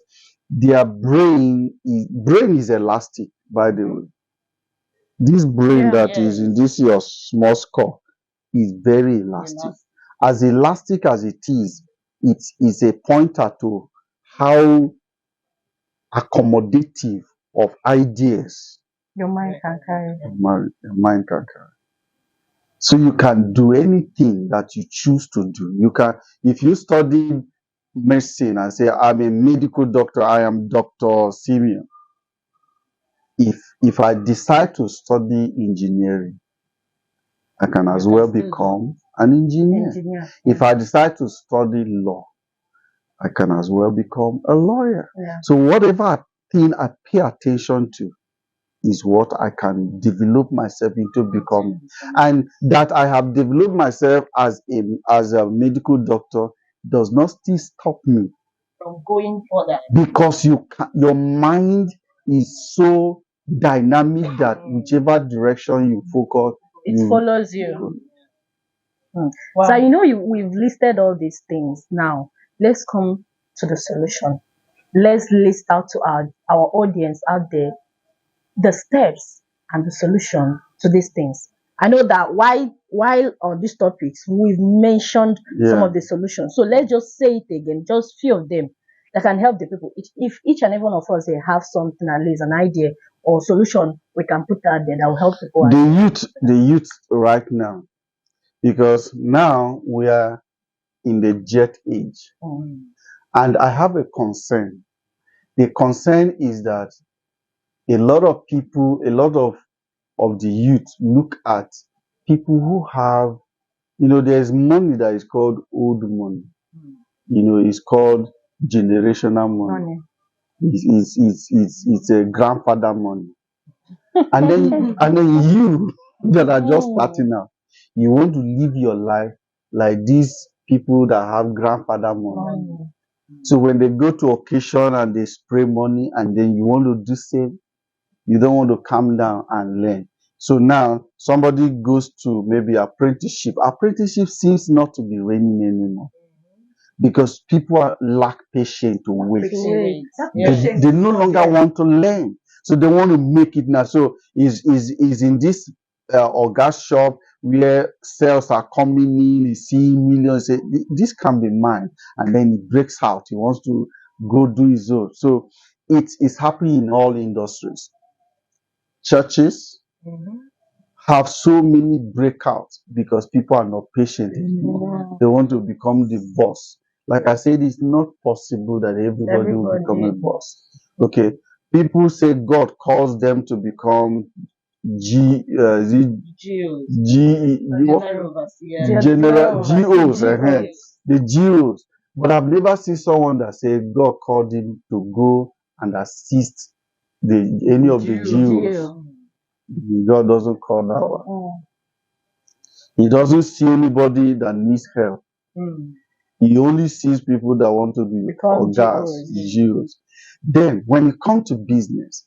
their brain is elastic, by the way. This brain that is in this your small skull is very elastic. As elastic as it is a pointer to how accommodative of ideas your mind can carry. your mind can carry. So you can do anything that you choose to do. You can, if you study medicine and say, I'm a medical doctor, I am Dr. Simeon. If I decide to study engineering, I can as well become an engineer. If I decide to study law, I can as well become a lawyer. So whatever thing I pay attention to is what I can develop myself into becoming. And that I have developed myself as a medical doctor does not still stop me from going further. Because your mind is so dynamic that whichever direction you focus, it follows you. Wow. So we've listed all these things. Now let's come to the solution. Let's list out to our audience out there the steps and the solution to these things. I know that while on these topics we've mentioned some of the solutions. So let's just say it again, just few of them that can help the people. If each and every one of us here have something, at least an idea or solution we can put out there that will help people. The youth right now, because now we are in the jet age, and I have a concern. The concern is that a lot of people, a lot of the youth look at people who have, there's money that is called old money. It's called generational money. It's a grandfather money. And then you that are just starting out, you want to live your life like these people that have grandfather money. So when they go to occasion and they spray money and then you want to do same, You don't want to calm down and learn. So now somebody goes to maybe apprenticeship. Apprenticeship seems not to be reigning anymore because people lack patience to wait. That Yeah. patience They is no not longer there. want to learn. So they want to make it now. So is in this August shop where sales are coming in, he's seeing millions, say, this can be mine. And then he breaks out. He wants to go do his own. So it is happening in all industries. Churches have so many breakouts because people are not patient anymore. They want to become the boss. Like I said, it's not possible that everybody will become a boss. Okay. People say God calls them to become G, is it Jews. G, what? General overseer. General GOs, Yes. the GOs. But I've never seen someone that said God called him to go and assist any of the GOs. God doesn't call that one. He doesn't see anybody that needs help. He only sees people that want to be Become orgas, GOs. GOs. Then, when it comes to business,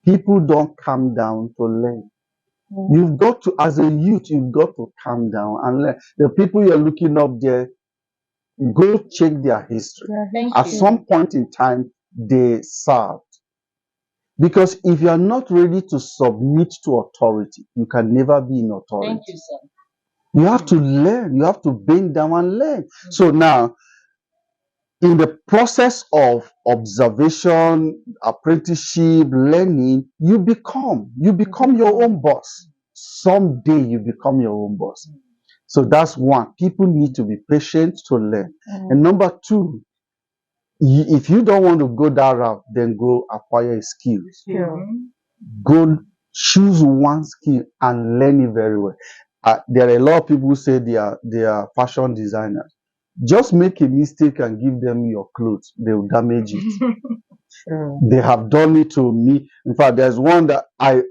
people don't calm down to learn. You've got to, as a youth, you've got to calm down and learn. The people you're looking up there, go check their history. Thank At you. some point in time, they served. Because if you are not ready to submit to authority, you can never be in authority. Thank you, sir. You have to learn. You have to bend down and learn. So now, in the process of observation, apprenticeship, learning, you become your own boss. Someday you become your own boss. So that's one. People need to be patient to learn. And number two, if you don't want to go that route, then go acquire a skill. Go choose one skill and learn it very well. There are a lot of people who say they are fashion designers. Just make a mistake and give them your clothes. They will damage it. They have done it to me. In fact, there's one that I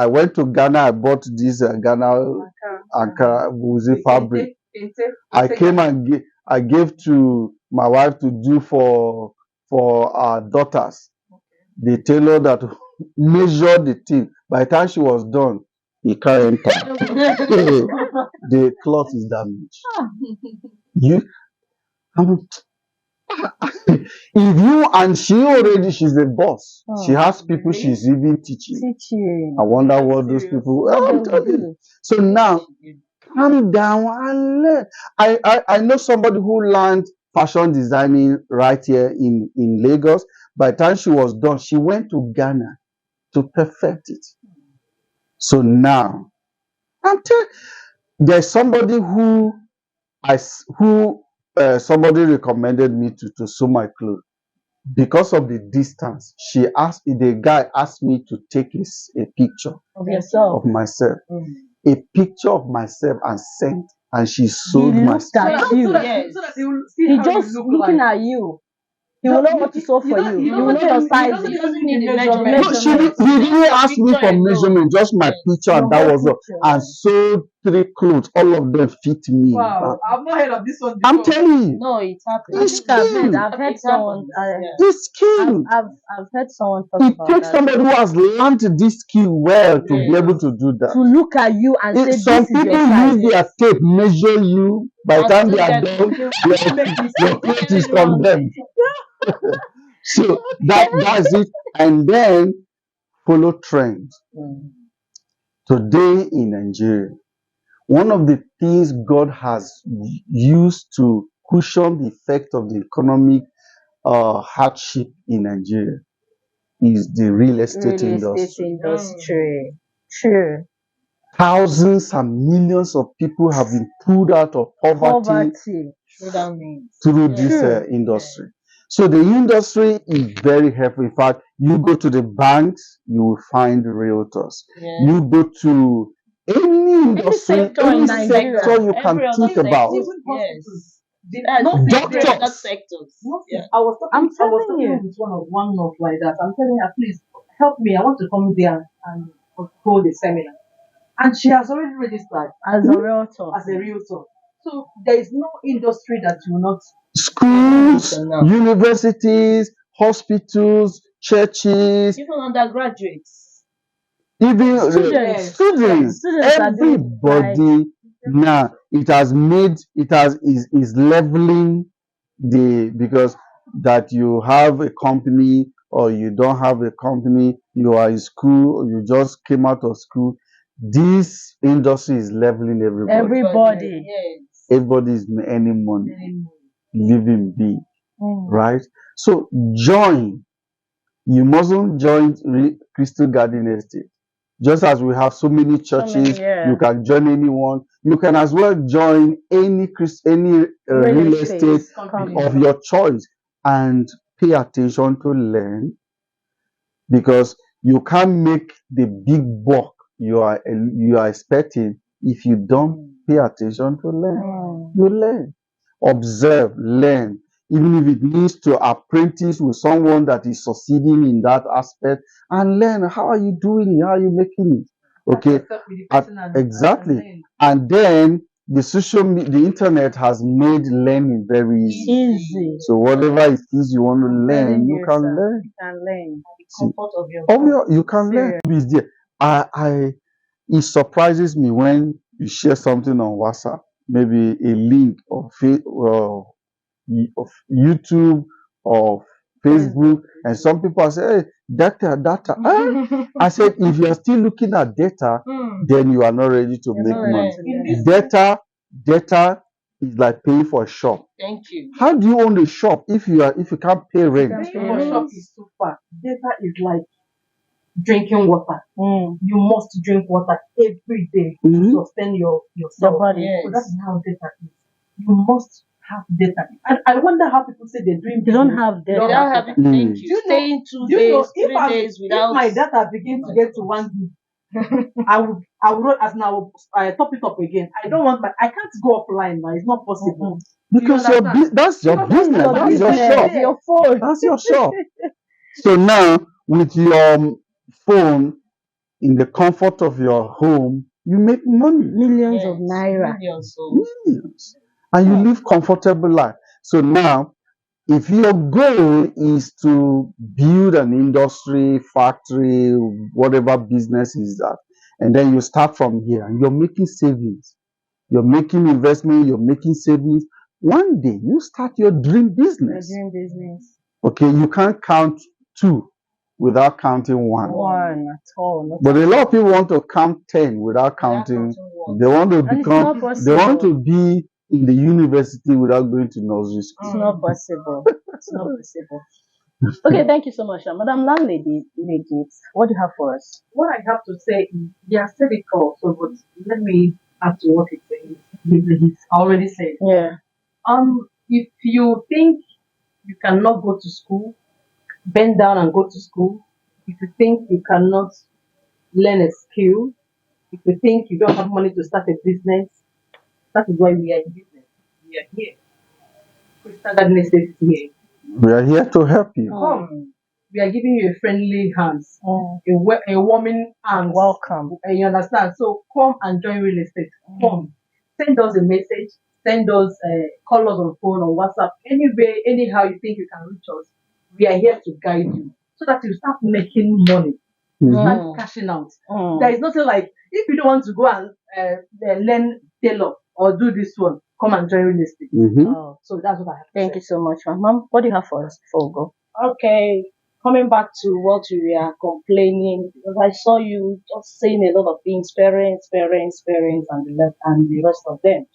went to Ghana. I bought this Ghana Ankara Wuzi fabric. I came and I gave to my wife to do for our daughters. The tailor that measured the thing. By the time she was done, he can't enter. The cloth is damaged. You, if you and she's a boss. She has people she's even teaching. I wonder what those people. I'm telling you. So now, calm down and learn. I know somebody who learned fashion designing right here in Lagos. By the time she was done, she went to Ghana to perfect it. So now, there's somebody who somebody recommended me to sew my clothes. Because of the distance, the guy asked me to take a picture Of yourself. of myself. A picture of myself and sent, and she sewed my looked at stuff. you. Yes. So that they will see He how just you look looking like. at you. He will know what to sew for you. He will know your sizes. He doesn't need the No, measurement. he didn't ask me for measurement, just my picture, and that was all. And sewed 3 clothes, all of them fit me. Wow, I've not heard of this one before. I'm telling you, No, it happens. it's skill. I've heard someone. It's skill. I've heard someone talk It about takes that. somebody who has learned this skill well to be able to do that. To look at you and say, Some this is people your size. use their tape, measure you. By the And time still they are get done, your clothes is condemned. So that's it. And then follow trends. Today in Nigeria, one of the things God has used to cushion the effect of the economic hardship in Nigeria is the real estate industry. True. Thousands and millions of people have been pulled out of poverty through this industry. So the industry is very helpful. In fact, you go to the banks, you will find realtors. You go to any industry, any sector you can think about. Doctors. I was talking with one of like that. I'm telling her, please help me. I want to come there and hold a seminar. And she has already registered As a realtor. So there is no industry that will not. Schools, universities, hospitals, churches. Even undergraduates. even Students. students, Students are doing like everybody now. It has made it has is leveling the because that you have a company or you don't have a company, you are in school, or you just came out of school. This industry is leveling everybody. everybody. Yes. Everybody is earning money, Very living big, Mm. right? So join. You mustn't join Crystal Garden Estate. Just as we have so many So many, churches, yeah. you can join anyone. You can as well join any Real real estate estate company. of your choice and pay attention to learn, because you can't make the big buck you are expecting if you don't pay attention to learn. Mm. You learn, observe, learn. Even if it means to apprentice with someone that is succeeding in that aspect and learn. How are you doing it? How are you making it? Attach Okay, yourself with the person and exactly. learn. And then the internet has made learning very easy. Easy. So whatever it is you want to learn, Learning you can yourself. learn. You can learn. The See, comfort of your oh, home. you can learn. Serious. It's there. It surprises me when you share something on WhatsApp, maybe a link of YouTube or Facebook, and some people say, "Hey, data." I said, if you are still looking at data, then you are not ready to You're make not ready money. to In learn. this Data is like paying for a shop. Thank you. How do you own a shop if you can't pay rent? can't Paying pay for rent. shop is too far. Data is like drinking water. Mm. You must drink water every day Mhm. to sustain Your yourself. body. So that's how data is. You must have data. And I wonder how people say they're doing They don't business have without data. having Mm. thank you. You staying 2 Do you know days, 3 days if without my data begin to get to 1 gig, I would run as now top it up again. I don't want I can't go offline now. It's not possible. Because that's your Because business. that's That's your your business. shop. Your phone. That's your shop. So now, with your phone in the comfort of your home, you make money, Millions of naira. Millions, so millions, and you live comfortable life. So now, if your goal is to build an industry, factory, whatever business is that, and then you start from here, and you're making savings, you're making investment, you're making savings. One day you start your dream You're business. doing business. Okay, you can't count two without counting one. One at all. Not But at a lot all. of people want to count 10 without counting. They want to And it's become, not they want possible. to be in the university without going to nursery school. It's not possible. It's not possible. Okay, thank you so much, Madam Landlady. What do you have for us? what I have to say is they are said it all, so but let me add to what he says. He's already said. Yeah. If you think you cannot go to school, bend down and go to school. If you think you cannot learn a skill, if you think you don't have money to start a business, that is why we are in business. We are here. Crystal Garden Estate is here. We are here to help you. Come. We are giving you a friendly hands, Mm. a warming hands. Welcome. You understand? So come and join real estate. Come. Send us a message. Send us call us on phone or WhatsApp. Anyway, anyhow you think you can reach us. We are here to guide you so that you start making money, start cashing out. Mm. There is nothing like if you don't want to go and learn tailor or do this one, come and join real estate. Mhm. Oh, So that's what I have to thank say. you so much, Mom. What do you have for us before we go? Okay, coming back to what you are complaining, because I saw you just saying a lot of things, parents, and the rest of them.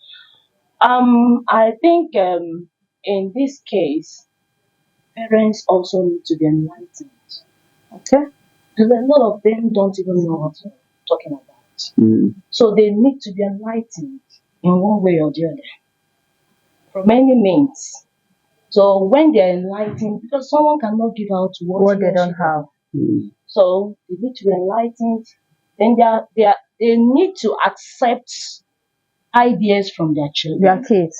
I think in this case, parents also need to be enlightened. Okay, because a lot of them don't even know what you're talking about. Mm. So they need to be enlightened in one way or the other, from any means. So when they're enlightened, because someone cannot give out What he they or don't she have. Mm. so they need to be enlightened. Then they need to accept ideas from their children. Your kids.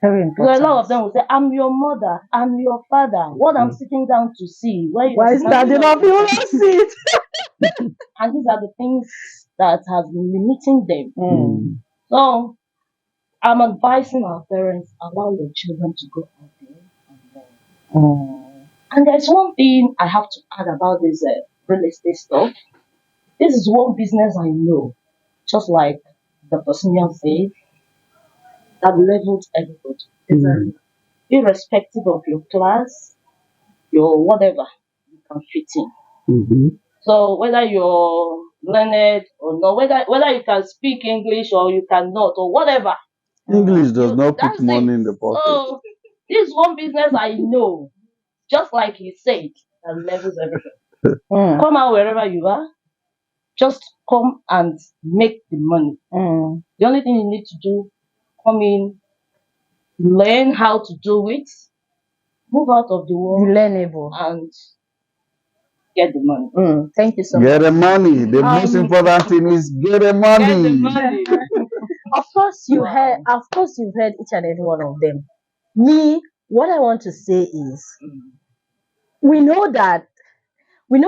Very Because important. a lot of them will say, I'm your mother, I'm your father. What I'm sitting down to see. Why you Why standing up? You will not see it. And these are the things that has been limiting them. Mm. So I'm advising our parents, allow your children to go out there and learn. And there's one thing I have to add about this real estate stuff. This is one business I know, just like the person said, that levels everybody, irrespective of your class, your whatever, you can fit in. Mm-hmm. So whether you're learned or not, whether you can speak English or you cannot or whatever, English does not put that's money it. in the pocket. So this is one business I know, just like he said, that levels everything. Come out wherever you are, just come and make the money. The only thing you need to do, come in, learn how to do it, move out of the world, Learnable. and get the money. Thank you so much. Get the money. The most important thing is get the money. Get the money. Of course, you've heard each and every one of them. Me, what I want to say is, we know that we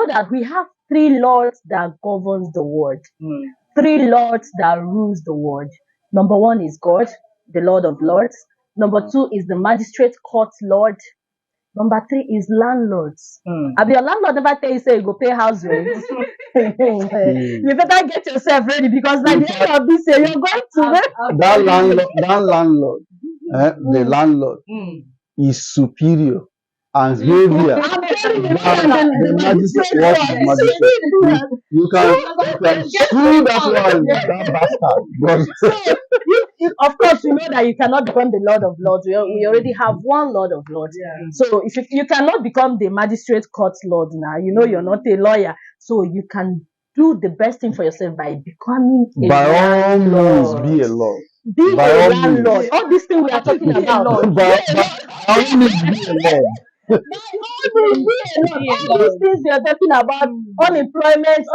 have three lords that governs the world, three lords that rules the world. Number one is God, the Lord of Lords. Number two is the magistrate court lord. Number three is landlords. Abi your landlord never tell you say you go pay house rent. You better get yourself ready, because by the end of this year you're going to That landlord, the landlord is superior and heavier I'm telling you, than the magistrate. What is magistrate? You can sue that bastard. But of course, we know that you cannot become the Lord of Lords. We already have one Lord of Lords. So if you cannot become the magistrate court lord now, you know you're not a lawyer. So you can do the best thing for yourself by becoming a by all means, landlord. be a lord. Be By a all landlord. means. All these things we are talking about. By all means, be a lord. All these things we are talking about, unemployment.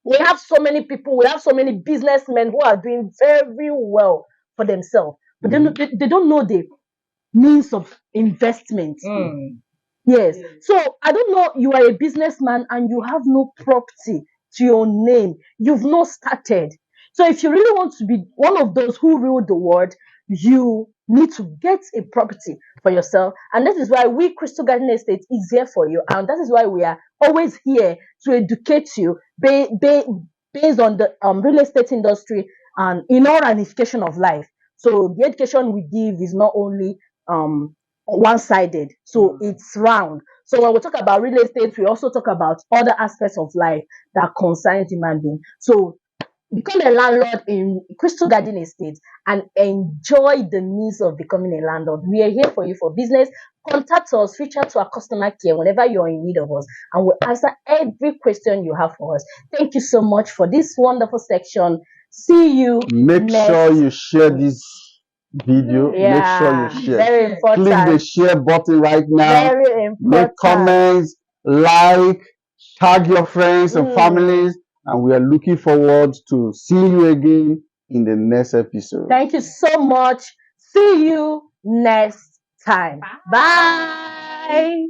We have so many people, we have so many businessmen who are doing very well for themselves, but they don't know the means of investment. Yes. So I don't know, you are a businessman and you have no property to your name. You've not started. So if you really want to be one of those who rule the world, you need to get a property for yourself. And that is why we, Crystal Garden Estate, is here for you. And that is why we are always here to educate you based on the real estate industry and in all ramification of life. So the education we give is not only one-sided, so it's round. So when we talk about real estate, we also talk about other aspects of life that concern human being. So become a landlord in Crystal Garden Estate and enjoy the means of becoming a landlord. We are here for you for business. Contact us, reach out to our customer care whenever you're in need of us, and we'll answer every question you have for us. Thank you so much for this wonderful section. See you. Make next. sure you share this video. Make sure you share. Very important. Click the share button right now. Very important. Make comments, like, tag your friends and families, and we are looking forward to seeing you again in the next episode. Thank you so much. See you next time. Bye.